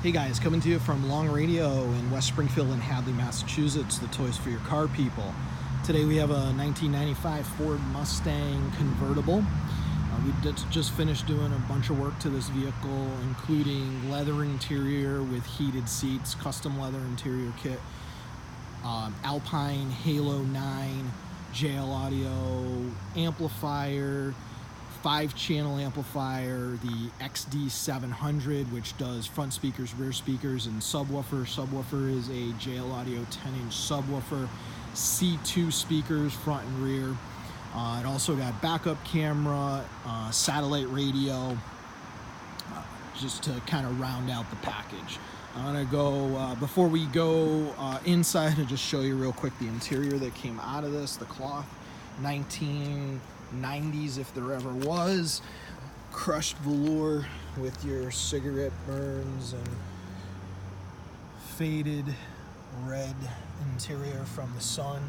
Hey guys, coming to you from Long Radio in West Springfield and Hadley, Massachusetts, the Toys for Your Car people. Today we have a 1995 Ford Mustang convertible. We just finished doing a bunch of work to this vehicle, including leather interior with heated seats, custom leather interior kit, Alpine Halo9, JL audio, amplifier, 5-channel amplifier, the XD700, which does front speakers, rear speakers, and subwoofer. Subwoofer is a JL Audio 10-inch subwoofer, C2 speakers, front and rear. It also got backup camera, satellite radio, just to kind of round out the package. I'm gonna go, before we go inside, I'll just show you real quick the interior that came out of this, the cloth, 1990s if there ever was, crushed velour with your cigarette burns and faded red interior from the sun,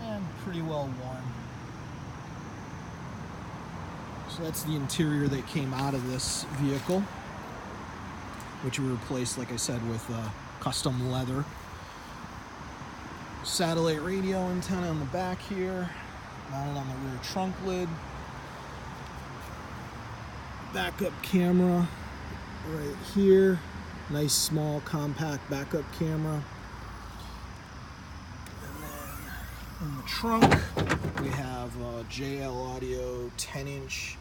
and pretty well worn. So that's the interior that came out of this vehicle, which we replaced, like I said, with custom leather. Satellite radio antenna on the back here, mounted on the rear trunk lid. Backup camera right here, nice small compact backup camera. And then in the trunk we have a JL Audio 10-inch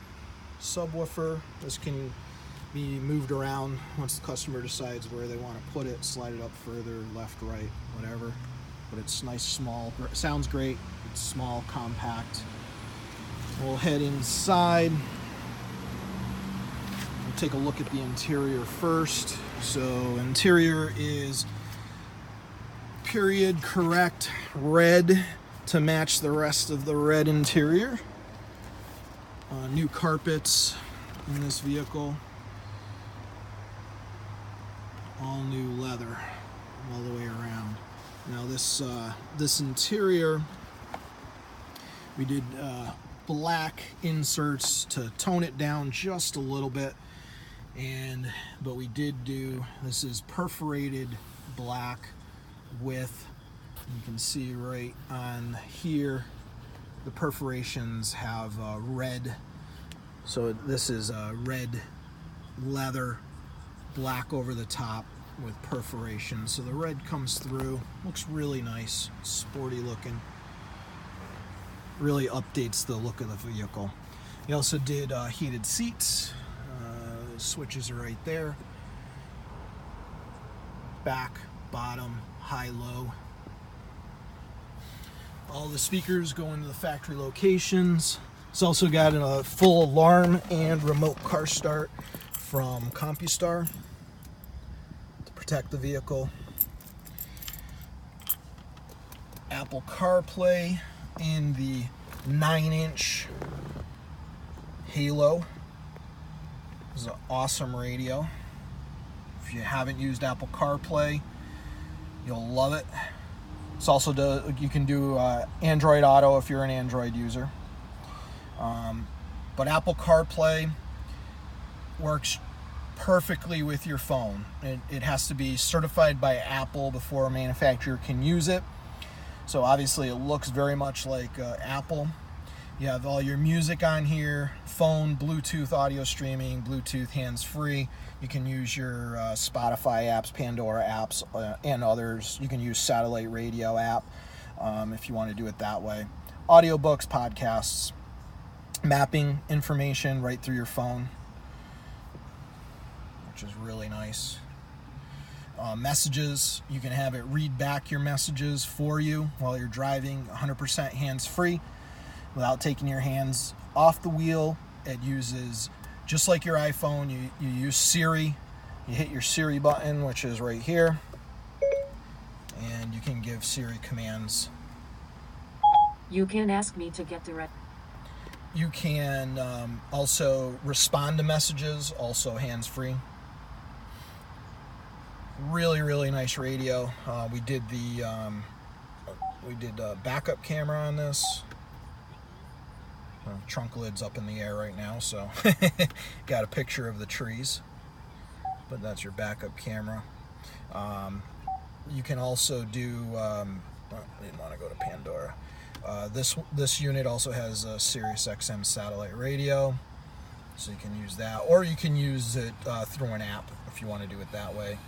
subwoofer. This can be moved around once the customer decides where they want to put it, slide it up further, left, right, whatever. But it's nice, small, sounds great. It's small, compact. We'll head inside. We'll take a look at the interior first. So interior is period correct red to match the rest of the red interior. New carpets in this vehicle. All new leather all the way around. Now this interior, we did black inserts to tone it down just a little bit, but we did do, this is perforated black with, you can see right on here, the perforations have red, so this is red leather, black over the top with perforation, so the red comes through, looks really nice, sporty looking, really updates the look of the vehicle. We also did heated seats, switches are right there, back, bottom, high, low. All the speakers go into the factory locations. It's also got a full alarm and remote car start from Compustar. Protect the vehicle. Apple CarPlay in the 9-inch Halo. This is an awesome radio. If you haven't used Apple CarPlay, you'll love it. It's also you can do Android Auto if you're an Android user. But Apple CarPlay works perfectly with your phone. It has to be certified by Apple before a manufacturer can use it. So obviously it looks very much like Apple. You have all your music on here, phone, Bluetooth audio streaming, Bluetooth hands-free. You can use your Spotify apps, Pandora apps, and others. You can use satellite radio app if you want to do it that way. Audiobooks, podcasts, mapping information right through your phone, which is really nice. Messages, you can have it read back your messages for you while you're driving, 100% hands-free without taking your hands off the wheel. It uses, just like your iPhone, you use Siri. You hit your Siri button, which is right here, and you can give Siri commands. You can ask me to get direct. You can also respond to messages, also hands-free. Really, really nice radio. We did a backup camera on this. Trunk lid's up in the air right now, so got a picture of the trees. But that's your backup camera. You can also do, I didn't want to go to Pandora. This unit also has a Sirius XM satellite radio, so you can use that, or you can use it through an app if you want to do it that way.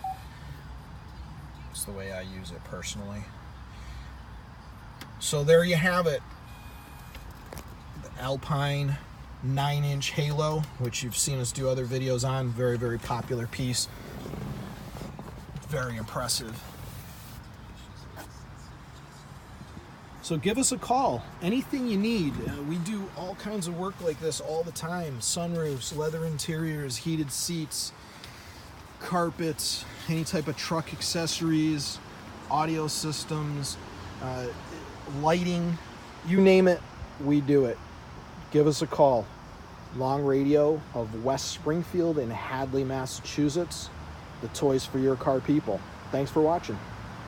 It's the way I use it personally. So there you have it. The Alpine 9-inch Halo, which you've seen us do other videos on. Very, very popular piece. Very impressive. So give us a call. Anything you need. We do all kinds of work like this all the time. Sunroofs, leather interiors, heated seats, carpets, any type of truck accessories, audio systems, lighting, you name it, we do it. Give us a call. Long Radio of West Springfield in Hadley, Massachusetts. The toys for your car people. Thanks for watching.